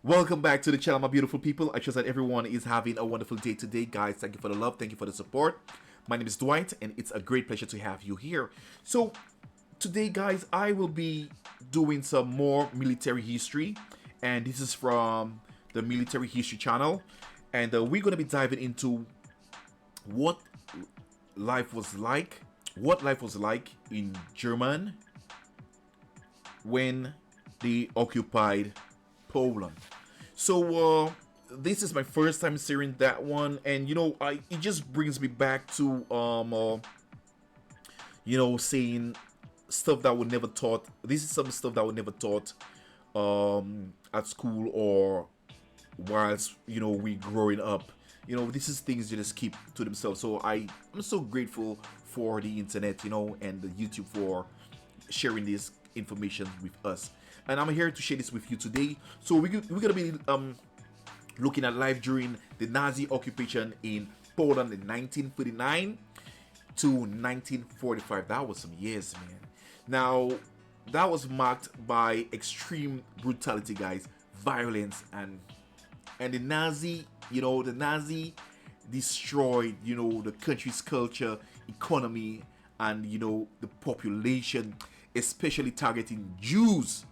Welcome back to the channel, my beautiful people. I trust that everyone is having a wonderful day today, guys. Thank you for the love. Thank you for the support. My name is Dwight, and it's a great pleasure to have you here. So, today, guys, I will be doing some more military history, and this is from the Military History channel. And we're going to be diving into what life was like, in German when they occupied Poland. So this is my first time seeing that one, and it just brings me back to saying stuff that we never taught. This is some stuff that we never taught at school or whilst we growing up. This is things you just keep to themselves. So I'm so grateful for the internet, and the YouTube for sharing this information with us. And I'm here to share this with you today. So we're gonna be looking at life during the Nazi occupation in Poland in 1939 to 1945. That was some years, man. Now that was marked by extreme brutality, guys, violence, and the Nazi destroyed the country's culture, economy, and the population, especially targeting Jews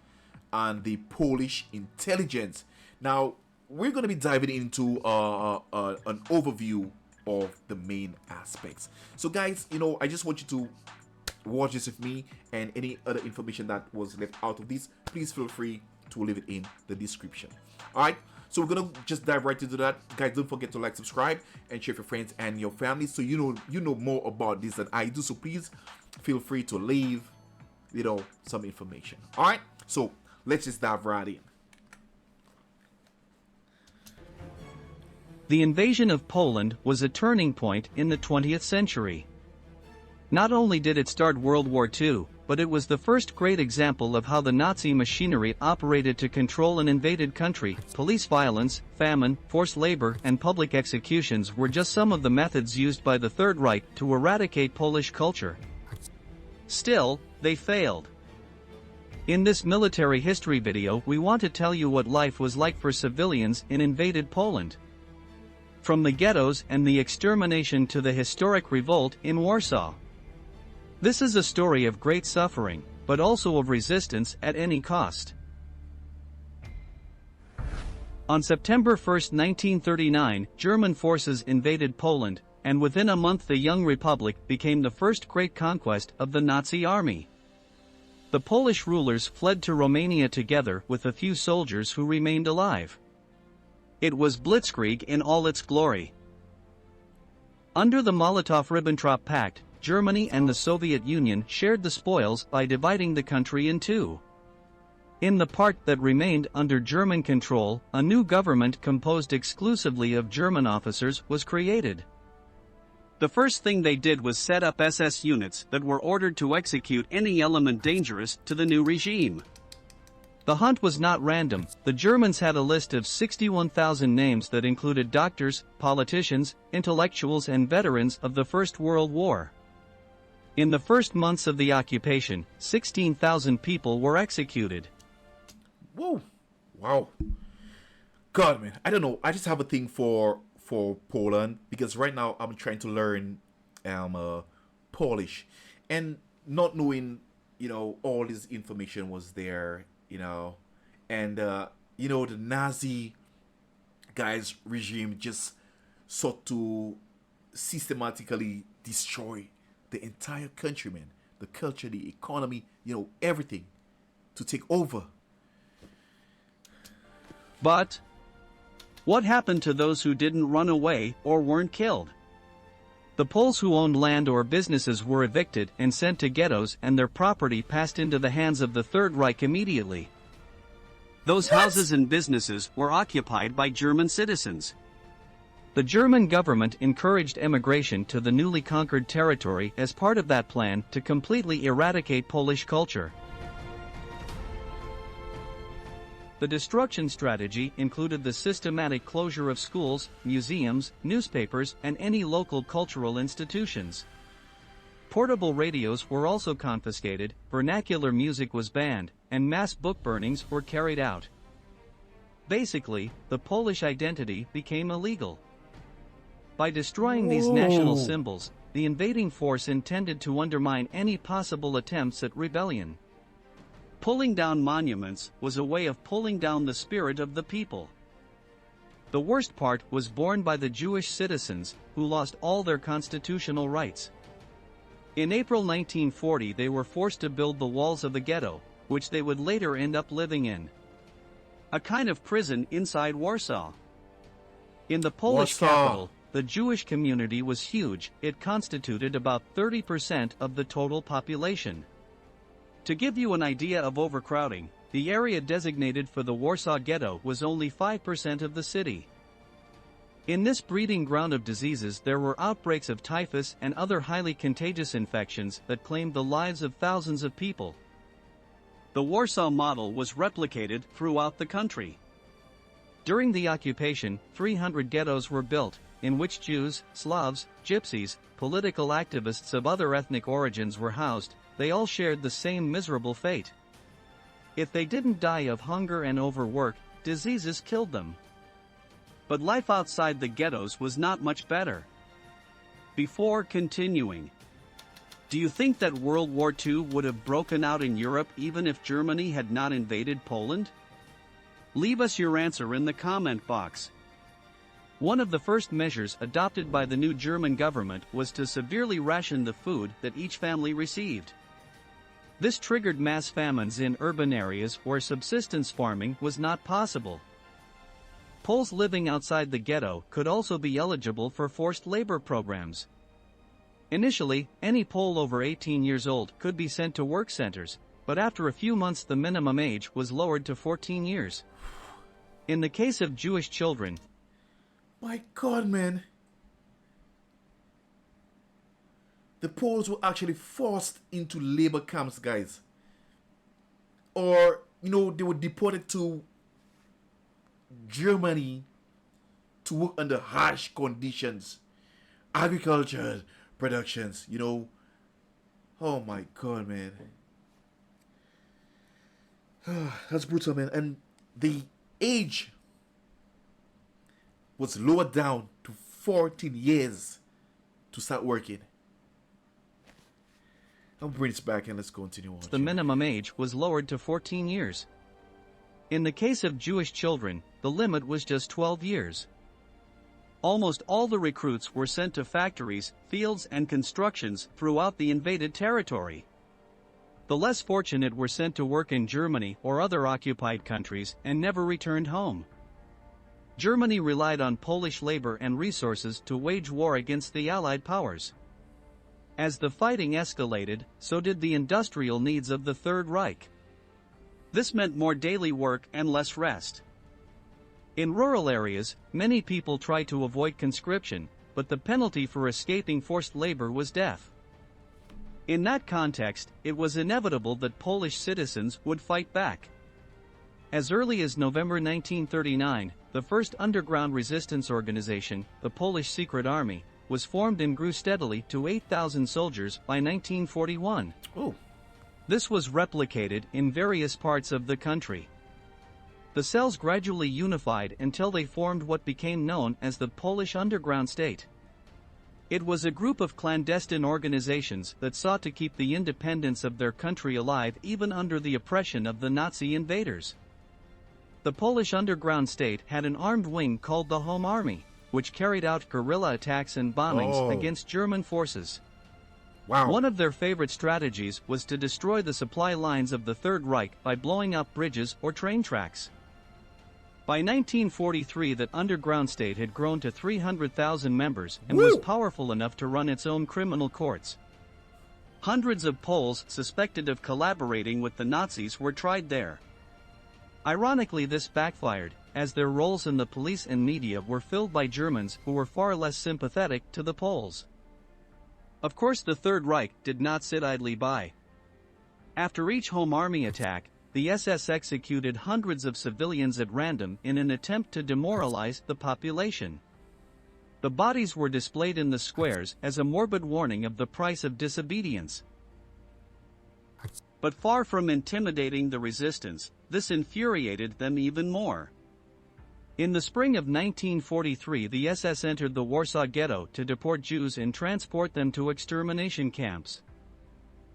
and the Polish intelligence. Now we're going to be diving into an overview of the main aspects. So guys, I just want you to watch this with me, and any other information that was left out of this, please feel free to leave it in the description. All right, so we're gonna just dive right into that, guys. Don't forget to like, subscribe, and share with your friends and your family, so you know more about this than I do. So please feel free to leave some information. All right, so let's just dive right in. The invasion of Poland was a turning point in the 20th century. Not only did it start World War II, but it was the first great example of how the Nazi machinery operated to control an invaded country. Police violence, famine, forced labor, and public executions were just some of the methods used by the Third Reich to eradicate Polish culture. Still, they failed. In this military history video, we want to tell you what life was like for civilians in invaded Poland. From the ghettos and the extermination to the historic revolt in Warsaw. This is a story of great suffering, but also of resistance at any cost. On September 1, 1939, German forces invaded Poland, and within a month the young republic became the first great conquest of the Nazi army. The Polish rulers fled to Romania together with a few soldiers who remained alive. It was blitzkrieg in all its glory. Under the Molotov-Ribbentrop Pact, Germany and the Soviet Union shared the spoils by dividing the country in two. In the part that remained under German control, a new government composed exclusively of German officers was created. The first thing they did was set up SS units that were ordered to execute any element dangerous to the new regime. The hunt was not random. The Germans had a list of 61,000 names that included doctors, politicians, intellectuals, and veterans of the First World War. In the first months of the occupation, 16,000 people were executed. Whoa. Wow. God, man, I don't know. I just have a thing for Poland, because right now I'm trying to learn Polish, and not knowing all this information was there, and the Nazi guys regime just sought to systematically destroy the entire country, man. The culture, the economy, everything, to take over. But what happened to those who didn't run away or weren't killed? The Poles who owned land or businesses were evicted and sent to ghettos, and their property passed into the hands of the Third Reich immediately. Those houses and businesses were occupied by German citizens. The German government encouraged emigration to the newly conquered territory as part of that plan to completely eradicate Polish culture. The destruction strategy included the systematic closure of schools, museums, newspapers, and any local cultural institutions. Portable radios were also confiscated, vernacular music was banned, and mass book burnings were carried out. Basically, the Polish identity became illegal. By destroying these Whoa. national symbols, the invading force intended to undermine any possible attempts at rebellion. Pulling down monuments was a way of pulling down the spirit of the people. The worst part was borne by the Jewish citizens, who lost all their constitutional rights. In April 1940 they were forced to build the walls of the ghetto, which they would later end up living in. A kind of prison inside Warsaw. In the Polish capital, the Jewish community was huge. It constituted about 30% of the total population. To give you an idea of overcrowding, the area designated for the Warsaw Ghetto was only 5% of the city. In this breeding ground of diseases there were outbreaks of typhus and other highly contagious infections that claimed the lives of thousands of people. The Warsaw model was replicated throughout the country. During the occupation, 300 ghettos were built, in which Jews, Slavs, Gypsies, political activists of other ethnic origins were housed. They all shared the same miserable fate. If they didn't die of hunger and overwork, diseases killed them. But life outside the ghettos was not much better. Before continuing, do you think that World War II would have broken out in Europe even if Germany had not invaded Poland? Leave us your answer in the comment box. One of the first measures adopted by the new German government was to severely ration the food that each family received. This triggered mass famines in urban areas where subsistence farming was not possible. Poles living outside the ghetto could also be eligible for forced labor programs. Initially, any Pole over 18 years old could be sent to work centers, but after a few months the minimum age was lowered to 14 years. In the case of Jewish children, my God, man. The Poles were actually forced into labor camps, guys. Or, they were deported to Germany to work under harsh conditions. Agriculture, productions, Oh my God, man. That's brutal, man. And the age was lowered down to 14 years to start working. I'll bring this back and let's continue on. The minimum age was lowered to 14 years. In the case of Jewish children, the limit was just 12 years. Almost all the recruits were sent to factories, fields and constructions throughout the invaded territory. The less fortunate were sent to work in Germany or other occupied countries and never returned home. Germany relied on Polish labor and resources to wage war against the Allied powers. As the fighting escalated, so did the industrial needs of the Third Reich. This meant more daily work and less rest. In rural areas, many people tried to avoid conscription, but the penalty for escaping forced labor was death. In that context, it was inevitable that Polish citizens would fight back. As early as November 1939, the first underground resistance organization, the Polish Secret Army, was formed and grew steadily to 8,000 soldiers by 1941. Oh. This was replicated in various parts of the country. The cells gradually unified until they formed what became known as the Polish Underground State. It was a group of clandestine organizations that sought to keep the independence of their country alive even under the oppression of the Nazi invaders. The Polish Underground State had an armed wing called the Home Army, which carried out guerrilla attacks and bombings against German forces. Wow. One of their favorite strategies was to destroy the supply lines of the Third Reich by blowing up bridges or train tracks. By 1943, that underground state had grown to 300,000 members and was powerful enough to run its own criminal courts. Hundreds of Poles suspected of collaborating with the Nazis were tried there. Ironically, this backfired, as their roles in the police and media were filled by Germans who were far less sympathetic to the Poles. Of course, the Third Reich did not sit idly by. After each Home Army attack, the SS executed hundreds of civilians at random in an attempt to demoralize the population. The bodies were displayed in the squares as a morbid warning of the price of disobedience. But far from intimidating the resistance, this infuriated them even more. In the spring of 1943, the SS entered the Warsaw Ghetto to deport Jews and transport them to extermination camps.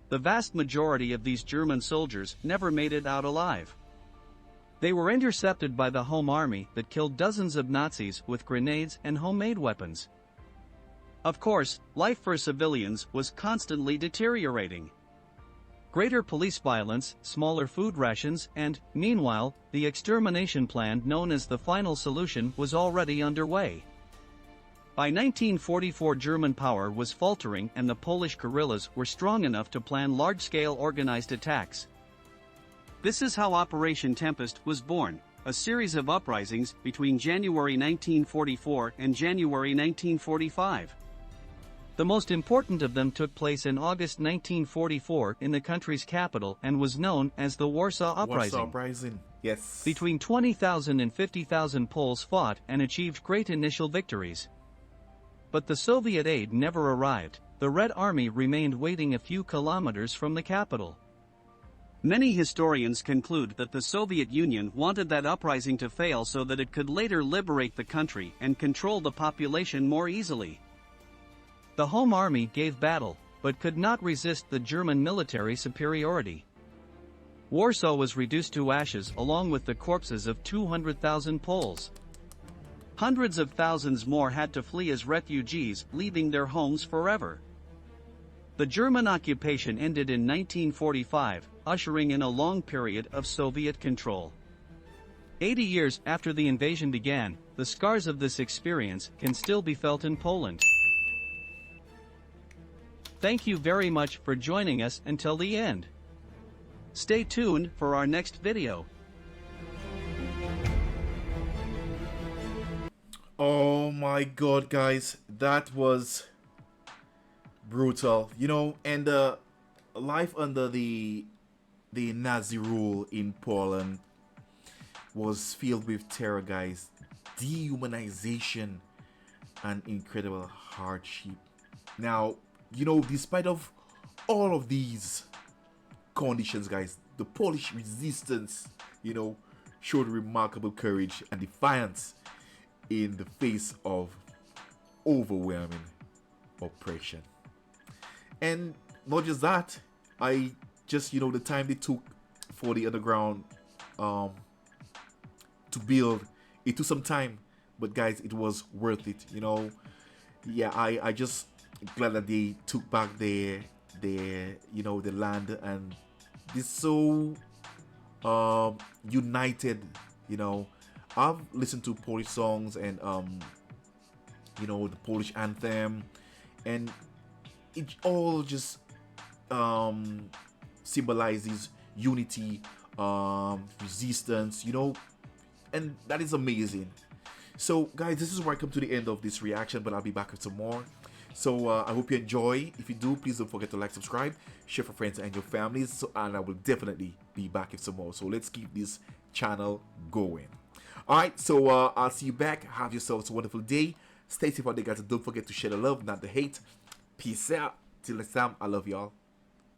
The vast majority of these German soldiers never made it out alive. They were intercepted by the Home Army that killed dozens of Nazis with grenades and homemade weapons. Of course, life for civilians was constantly deteriorating. Greater police violence, smaller food rations, and, meanwhile, the extermination plan known as the Final Solution was already underway. By 1944, German power was faltering and the Polish guerrillas were strong enough to plan large-scale organized attacks. This is how Operation Tempest was born, a series of uprisings between January 1944 and January 1945. The most important of them took place in August 1944 in the country's capital and was known as the Warsaw Uprising. Warsaw Uprising, yes. Between 20,000 and 50,000 Poles fought and achieved great initial victories. But the Soviet aid never arrived. The Red Army remained waiting a few kilometers from the capital. Many historians conclude that the Soviet Union wanted that uprising to fail so that it could later liberate the country and control the population more easily. The Home Army gave battle, but could not resist the German military superiority. Warsaw was reduced to ashes along with the corpses of 200,000 Poles. Hundreds of thousands more had to flee as refugees, leaving their homes forever. The German occupation ended in 1945, ushering in a long period of Soviet control. 80 years after the invasion began, the scars of this experience can still be felt in Poland. Thank you very much for joining us until the end. Stay tuned for our next video. Oh my god, guys, that was brutal. You know, and life under the Nazi rule in Poland was filled with terror, guys, dehumanization and incredible hardship. Now, you know, despite of all of these conditions, guys, the Polish resistance, you know, showed remarkable courage and defiance in the face of overwhelming oppression. And not just that, you know, the time they took for the underground to build, it took some time, but guys, it was worth it, you know. Yeah, I just glad that they took back their you know, the land, and they're so united. You know, I've listened to Polish songs and you know, the Polish anthem, and it all just symbolizes unity, resistance, you know, and that is amazing. So guys, this is where I come to the end of this reaction, but I'll be back with some more. So I hope you enjoy. If you do, please don't forget to like, subscribe, share for friends and your families, and I will definitely be back with some more. So let's keep this channel going. Alright, so I'll see you back. Have yourselves a wonderful day. Stay safe out there, guys, and don't forget to share the love, not the hate. Peace out. Till next time, I love y'all.